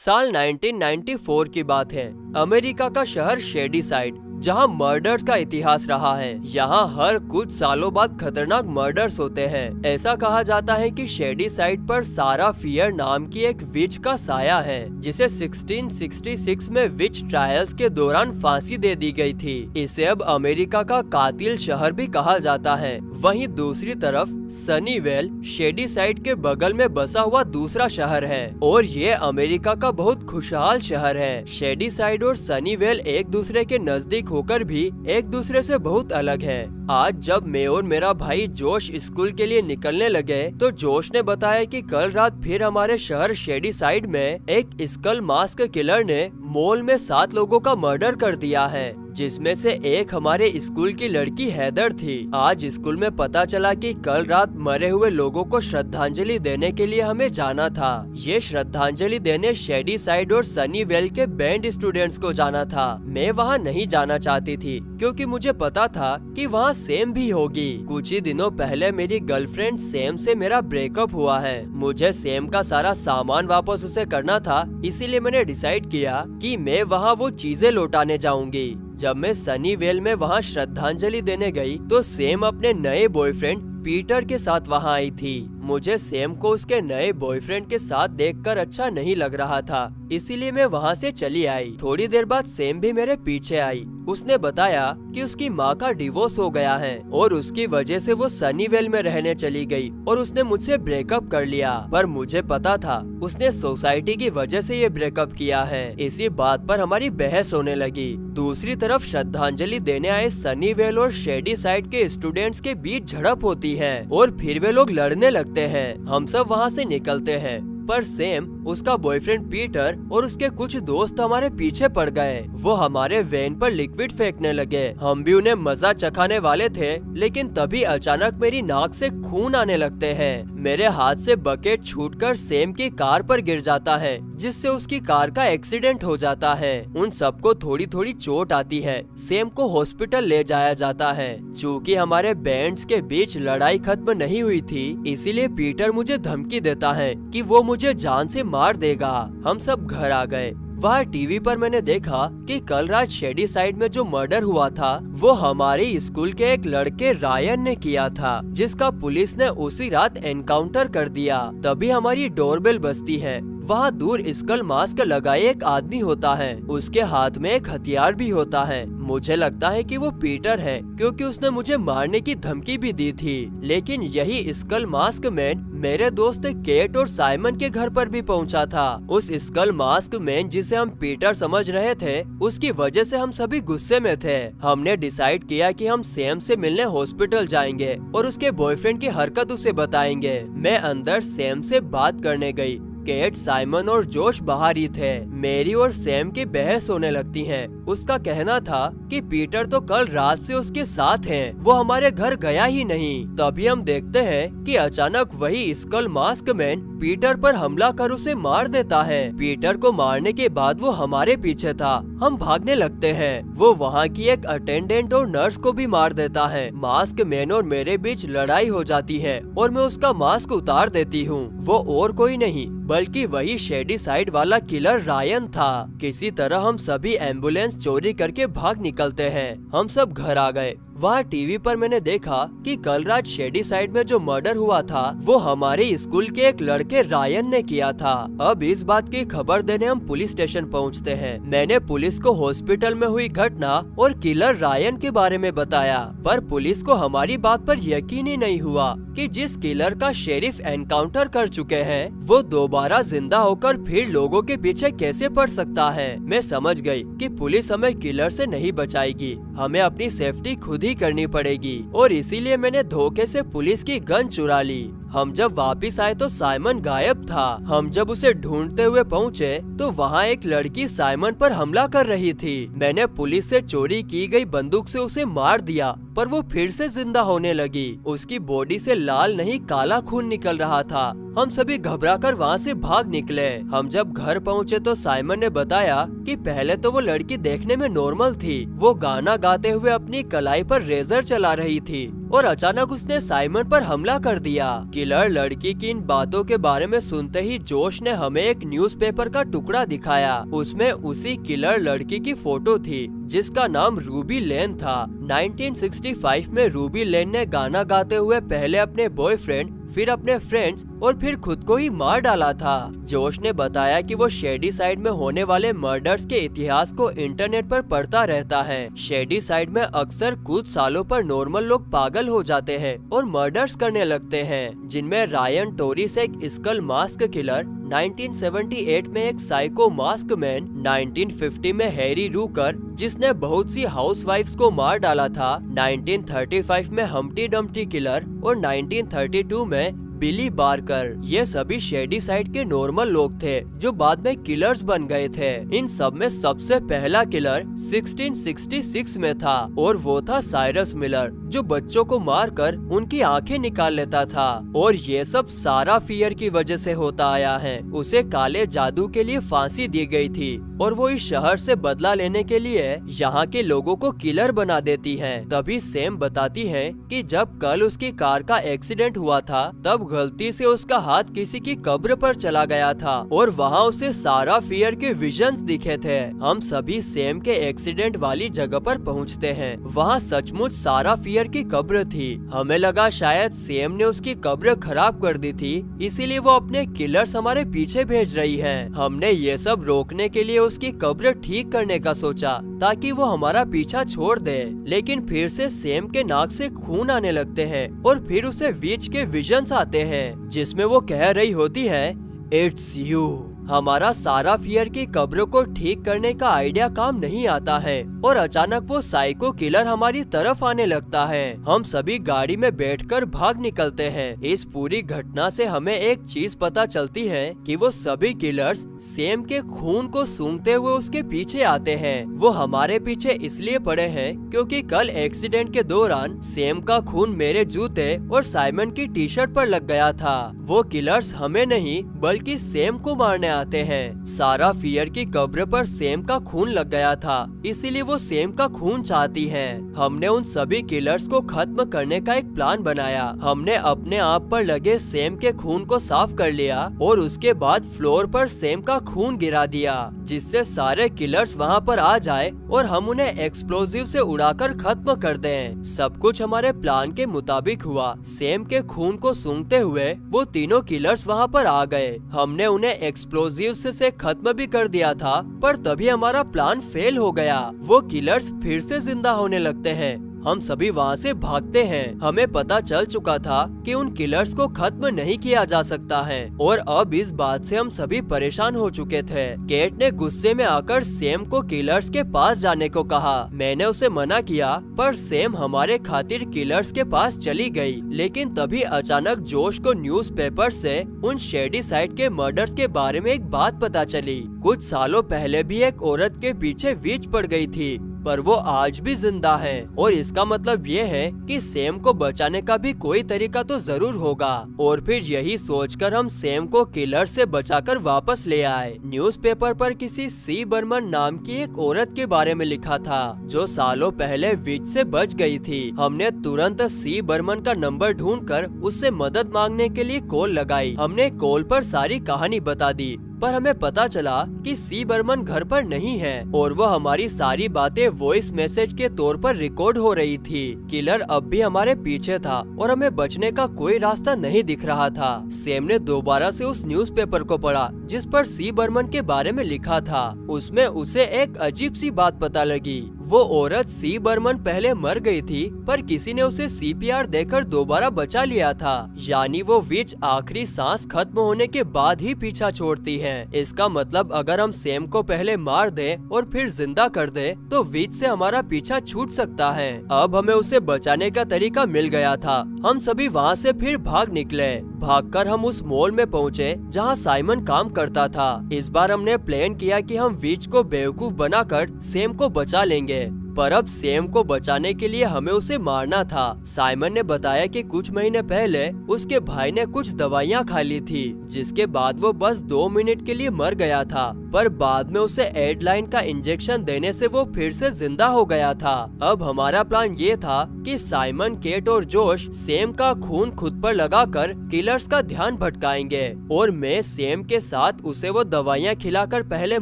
साल 1994 की बात है। अमेरिका का शहर शेडीसाइड, जहां मर्डर्स का इतिहास रहा है। यहाँ हर कुछ सालों बाद खतरनाक मर्डर्स होते हैं। ऐसा कहा जाता है कि शेडीसाइड पर सारा फियर नाम की एक विच का साया है, जिसे 1666 में विच ट्रायल्स के दौरान फांसी दे दी गई थी। इसे अब अमेरिका का कातिल शहर भी कहा जाता है। वहीं दूसरी तरफ सनीवेल शेडीसाइड के बगल में बसा हुआ दूसरा शहर है और ये अमेरिका का बहुत खुशहाल शहर है। शेडीसाइड और सनीवेल एक दूसरे के नजदीक होकर भी एक दूसरे से बहुत अलग है। आज जब मैं और मेरा भाई जोश स्कूल के लिए निकलने लगे तो जोश ने बताया कि कल रात फिर हमारे शहर शेडीसाइड में एक स्कल मास्क किलर ने मॉल में 7 लोगों का मर्डर कर दिया है, जिसमें से एक हमारे स्कूल की लड़की हैदर थी। आज स्कूल में पता चला कि कल रात मरे हुए लोगों को श्रद्धांजलि देने के लिए हमें जाना था। ये श्रद्धांजलि देने शेडीसाइड और सनीवेल के बैंड स्टूडेंट्स को जाना था। मैं वहाँ नहीं जाना चाहती थी क्योंकि मुझे पता था कि वहाँ सैम भी होगी। कुछ ही दिनों पहले मेरी गर्लफ्रेंड सैम से मेरा ब्रेकअप हुआ है। मुझे सैम का सारा सामान वापस उसे करना था, इसीलिए मैंने डिसाइड किया कि मैं वहाँ वो चीजें लौटाने जाऊंगी। जब मैं सनीवेल में वहाँ श्रद्धांजलि देने गई तो सैम अपने नए बॉयफ्रेंड पीटर के साथ वहाँ आई थी। मुझे सैम को उसके नए बॉयफ्रेंड के साथ देखकर अच्छा नहीं लग रहा था, इसीलिए मैं वहाँ से चली आई। थोड़ी देर बाद सैम भी मेरे पीछे आई। उसने बताया कि उसकी माँ का डिवोर्स हो गया है और उसकी वजह से वो सनीवेल में रहने चली गई और उसने मुझसे ब्रेकअप कर लिया। पर मुझे पता था उसने सोसाइटी की वजह से ये ब्रेकअप किया है। इसी बात पर हमारी बहस होने लगी। दूसरी तरफ श्रद्धांजलि देने आए सनीवेल और शेडीसाइड के स्टूडेंट्स के बीच झड़प होती है और फिर वे लोग लड़ने लगते हैं। हम सब वहाँ से निकलते हैं, पर सैम, उसका बॉयफ्रेंड पीटर और उसके कुछ दोस्त हमारे पीछे पड़ गए। वो हमारे वैन पर लिक्विड फेंकने लगे। हम भी उन्हें मजा चखाने वाले थे, लेकिन तभी अचानक मेरी नाक से खून आने लगते हैं। मेरे हाथ से बकेट छूटकर सैम की कार पर गिर जाता है, जिससे उसकी कार का एक्सीडेंट हो जाता है। उन सबको थोड़ी थोड़ी चोट आती है। सैम को हॉस्पिटल ले जाया जाता है। चूँकि हमारे बैंड्स के बीच लड़ाई खत्म नहीं हुई थी, इसीलिए पीटर मुझे धमकी देता है कि वो मुझे जान से मार देगा। हम सब घर आ गए। वहाँ टीवी पर मैंने देखा कि कल रात शेडीसाइड में जो मर्डर हुआ था वो हमारे स्कूल के एक लड़के रायन ने किया था, जिसका पुलिस ने उसी रात एनकाउंटर कर दिया। तभी हमारी डोरबेल बजती है। वहाँ दूर स्कल मास्क लगाए एक आदमी होता है। उसके हाथ में एक हथियार भी होता है। मुझे लगता है कि वो पीटर है, क्योंकि उसने मुझे मारने की धमकी भी दी थी। लेकिन यही स्कल मास्क मैन मेरे दोस्त केट और साइमन के घर पर भी पहुंचा था। उस स्कल मास्क मैन जिसे हम पीटर समझ रहे थे, उसकी वजह से हम सभी गुस्से में थे। हमने डिसाइड किया कि हम सैम से मिलने हॉस्पिटल जाएंगे और उसके बॉयफ्रेंड की हरकत उसे बताएंगे। मैं अंदर सैम से बात करने गई। केट, साइमन और जोश बाहर ही थे। मेरी और सैम की बहस होने लगती है। उसका कहना था कि पीटर तो कल रात से उसके साथ है, वो हमारे घर गया ही नहीं। तभी हम देखते हैं कि अचानक वही स्कल मास्क मैन पीटर पर हमला कर उसे मार देता है। पीटर को मारने के बाद वो हमारे पीछे था। हम भागने लगते हैं। वो वहाँ की एक अटेंडेंट और नर्स को भी मार देता है। मास्क मैन और मेरे बीच लड़ाई हो जाती है और मैं उसका मास्क उतार देती हूँ। वो और कोई नहीं बल्कि वही शेडीसाइड वाला किलर रायन था। किसी तरह हम सभी एम्बुलेंस चोरी करके भाग निकलते हैं। हम सब घर आ गए। वहाँ टीवी पर मैंने देखा कि कल रात शेडीसाइड में जो मर्डर हुआ था वो हमारे स्कूल के एक लड़के रायन ने किया था। अब इस बात की खबर देने हम पुलिस स्टेशन पहुँचते हैं। मैंने पुलिस को हॉस्पिटल में हुई घटना और किलर रायन के बारे में बताया, पर पुलिस को हमारी बात पर यकीन ही नहीं हुआ कि जिस किलर का शेरिफ एनकाउंटर कर चुके हैं वो दोबारा जिंदा होकर फिर लोगों के पीछे कैसे पड़ सकता है। मैं समझ गई कि पुलिस हमें किलर से नहीं बचाएगी, हमें अपनी सेफ्टी खुद ही करनी पड़ेगी और इसीलिए मैंने धोखे से पुलिस की गन चुरा ली। हम जब वापस आए तो साइमन गायब था। हम जब उसे ढूंढते हुए पहुँचे तो वहाँ एक लड़की साइमन पर हमला कर रही थी। मैंने पुलिस से चोरी की गई बंदूक से उसे मार दिया, पर वो फिर से जिंदा होने लगी। उसकी बॉडी से लाल नहीं काला खून निकल रहा था। हम सभी घबराकर वहाँ से भाग निकले। हम जब घर पहुँचे तो साइमन ने बताया कि पहले तो वो लड़की देखने में नॉर्मल थी। वो गाना गाते हुए अपनी कलाई पर रेजर चला रही थी और अचानक उसने साइमन पर हमला कर दिया। किलर लड़की की इन बातों के बारे में सुनते ही जोश ने हमें एक न्यूज़पेपर का टुकड़ा दिखाया। उसमें उसी किलर लड़की की फोटो थी जिसका नाम रूबी लेन था। 1965 में रूबी लेन ने गाना गाते हुए पहले अपने बॉयफ्रेंड, फिर अपने फ्रेंड्स और फिर खुद को ही मार डाला था। जोश ने बताया कि वो शेडी साइड में होने वाले मर्डर्स के इतिहास को इंटरनेट पर पढ़ता रहता है। शेडी साइड में अक्सर कुछ सालों पर नॉर्मल लोग पागल हो जाते हैं और मर्डर्स करने लगते हैं, जिनमें रायन टोरिस एक स्कल मास्क किलर, 1978 में एक साइको मास्क मैन, 1950 में हैरी रूकर जिसने बहुत सी हाउसवाइफ्स को मार डाला था, 1935 में हम्टी डम्टी किलर और 1932 में बिली बार्कर। ये सभी शेडी साइड के नॉर्मल लोग थे जो बाद में किलर्स बन गए थे। इन सब में सबसे पहला किलर 1666 में था और वो था साइरस मिलर, जो बच्चों को मारकर उनकी आंखें निकाल लेता था। और ये सब सारा फियर की वजह से होता आया है। उसे काले जादू के लिए फांसी दी गई थी और वो इस शहर से बदला लेने के लिए यहाँ के लोगों को किलर बना देती है। तभी सैम बताती है कि जब कल उसकी कार का एक्सीडेंट हुआ था तब गलती से उसका हाथ किसी की कब्र पर चला गया था और वहाँ उसे सारा फियर के विजन्स दिखे थे। हम सभी सैम के एक्सीडेंट वाली जगह पर पहुँचते हैं। वहाँ सचमुच सारा फियर की कब्र थी। हमें लगा शायद सैम ने उसकी कब्र खराब कर दी थी, इसीलिए वो अपने किलर्स हमारे पीछे भेज रही है। हमने ये सब रोकने के लिए उसकी कब्र ठीक करने का सोचा ताकि वो हमारा पीछा छोड़ दे, लेकिन फिर से सैम के नाक से खून आने लगते हैं और फिर उसे विच के विजन्स आते हैं जिसमें वो कह रही होती है, इट्स यू। हमारा सारा फियर की कब्र को ठीक करने का आइडिया काम नहीं आता है और अचानक वो साइको किलर हमारी तरफ आने लगता है। हम सभी गाड़ी में बैठकर भाग निकलते हैं। इस पूरी घटना से हमें एक चीज पता चलती है कि वो सभी किलर्स सैम के खून को सूंघते हुए उसके पीछे आते हैं। वो हमारे पीछे इसलिए पड़े हैं क्योंकि कल एक्सीडेंट के दौरान सैम का खून मेरे जूते और साइमन की टी शर्ट पर लग गया था। वो किलर्स हमें नहीं बल्कि सैम को मारने आते हैं। सारा फियर की कब्र पर सैम का खून लग गया था, इसीलिए वो सैम का खून चाहती हैं। हमने उन सभी किलर्स को खत्म करने का एक प्लान बनाया। हमने अपने आप पर लगे सैम के खून को साफ कर लिया और उसके बाद फ्लोर पर सैम का खून गिरा दिया, जिससे सारे किलर्स वहाँ पर आ जाए और हम उन्हें एक्सप्लोजिव से उड़ाकर खत्म कर दें। सब कुछ हमारे प्लान के मुताबिक हुआ। सैम के खून को सूंघते हुए वो तीनों किलर्स वहाँ पर आ गए। हमने उन्हें एक्सप्लोजिव से खत्म भी कर दिया था, पर तभी हमारा प्लान फेल हो गया। वो किलर्स फिर से जिंदा होने लगते हैं। हम सभी वहाँ से भागते हैं। हमें पता चल चुका था कि उन किलर्स को खत्म नहीं किया जा सकता है और अब इस बात से हम सभी परेशान हो चुके थे। केट ने गुस्से में आकर सैम को किलर्स के पास जाने को कहा। मैंने उसे मना किया, पर सैम हमारे खातिर किलर्स के पास चली गई। लेकिन तभी अचानक जोश को न्यूज़पेपर से उन शेडी साइड के मर्डर्स के बारे में एक बात पता चली। कुछ सालों पहले भी एक औरत के पीछे विच पड़ गई थी, पर वो आज भी जिंदा है और इसका मतलब ये है कि सैम को बचाने का भी कोई तरीका तो जरूर होगा। और फिर यही सोचकर हम सैम को किलर से बचाकर वापस ले आए। न्यूज़पेपर पर किसी सी बर्मन नाम की एक औरत के बारे में लिखा था जो सालों पहले विच से बच गई थी। हमने तुरंत सी बर्मन का नंबर ढूंढकर उससे मदद मांगने के लिए कॉल लगाई। हमने कॉल पर सारी कहानी बता दी, पर हमें पता चला कि सी बर्मन घर पर नहीं है और वो हमारी सारी बातें वॉइस मैसेज के तौर पर रिकॉर्ड हो रही थी। किलर अब भी हमारे पीछे था और हमें बचने का कोई रास्ता नहीं दिख रहा था। सैम ने दोबारा से उस न्यूज़पेपर को पढ़ा जिस पर सी बर्मन के बारे में लिखा था। उसमें उसे एक अजीब सी बात पता लगी। वो औरत सी बर्मन पहले मर गई थी, पर किसी ने उसे सीपीआर देकर दोबारा बचा लिया था। यानी वो विच आखिरी सांस खत्म होने के बाद ही पीछा छोड़ती है। इसका मतलब अगर हम सैम को पहले मार दे और फिर जिंदा कर दे तो विच से हमारा पीछा छूट सकता है। अब हमें उसे बचाने का तरीका मिल गया था। हम सभी वहाँ से फिर भाग निकले। भागकर हम उस मॉल में पहुँचे जहाँ साइमन काम करता था। इस बार हमने प्लान किया कि हम विच को बेवकूफ बनाकर सैम को बचा लेंगे, पर अब सैम को बचाने के लिए हमें उसे मारना था। साइमन ने बताया कि कुछ महीने पहले उसके भाई ने कुछ दवाइयाँ खा ली थी, जिसके बाद वो बस 2 मिनट के लिए मर गया था, पर बाद में उसे एडलाइन का इंजेक्शन देने से वो फिर से जिंदा हो गया था। अब हमारा प्लान ये था कि साइमन, केट और जोश सैम का खून खुद पर लगाकर किलर्स का ध्यान भटकाएंगे और मैं सैम के साथ उसे वो दवाइयाँ खिलाकर पहले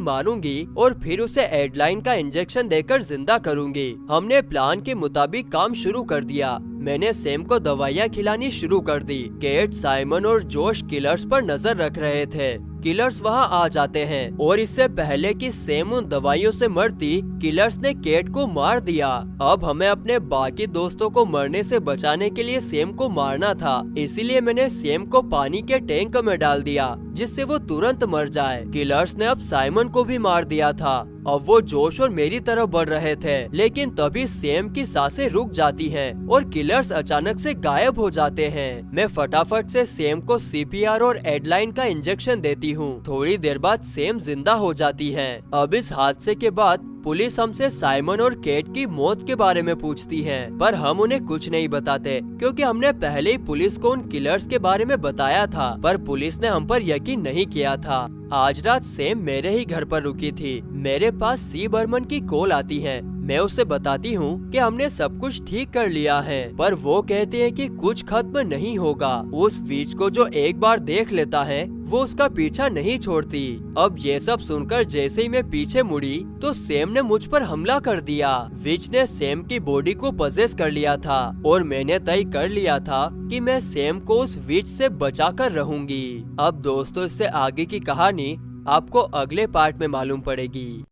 मारूंगी और फिर उसे एडलाइन का इंजेक्शन देकर जिंदा करूंगी। हमने प्लान के मुताबिक काम शुरू कर दिया। मैंने सैम को दवाइयाँ खिलानी शुरू कर दी। केट, साइमन और जोश किलर्स पर नजर रख रहे थे। किलर्स वहां आ जाते हैं और इससे पहले कि सैम उन दवाइयों से मरती, किलर्स ने केट को मार दिया। अब हमें अपने बाकी दोस्तों को मरने से बचाने के लिए सैम को मारना था, इसीलिए मैंने सैम को पानी के टैंक में डाल दिया जिससे वो तुरंत मर जाए। किलर्स ने अब साइमन को भी मार दिया था। अब वो जोश और मेरी तरफ बढ़ रहे थे, लेकिन तभी सैम की सांसें रुक जाती हैं और किलर्स अचानक से गायब हो जाते हैं। मैं फटाफट से सैम को सीपीआर और एडलाइन का इंजेक्शन देती हूँ। थोड़ी देर बाद सैम जिंदा हो जाती है। अब इस हादसे के बाद पुलिस हमसे साइमन और केट की मौत के बारे में पूछती है, पर हम उन्हें कुछ नहीं बताते क्योंकि हमने पहले ही पुलिस को उन किलर्स के बारे में बताया था, पर पुलिस ने हम पर यकीन नहीं किया था। आज रात सैम मेरे ही घर पर रुकी थी। मेरे पास सी बर्मन की कॉल आती है। मैं उसे बताती हूँ कि हमने सब कुछ ठीक कर लिया है, पर वो कहते हैं कि कुछ खत्म नहीं होगा। उस विच को जो एक बार देख लेता है वो उसका पीछा नहीं छोड़ती। अब ये सब सुनकर जैसे ही मैं पीछे मुड़ी तो सैम ने मुझ पर हमला कर दिया। विच ने सैम की बॉडी को पजेस कर लिया था और मैंने तय कर लिया था कि मैं सैम को उस विच से बचा कर रहूंगी। अब दोस्तों, इससे आगे की कहानी आपको अगले पार्ट में मालूम पड़ेगी।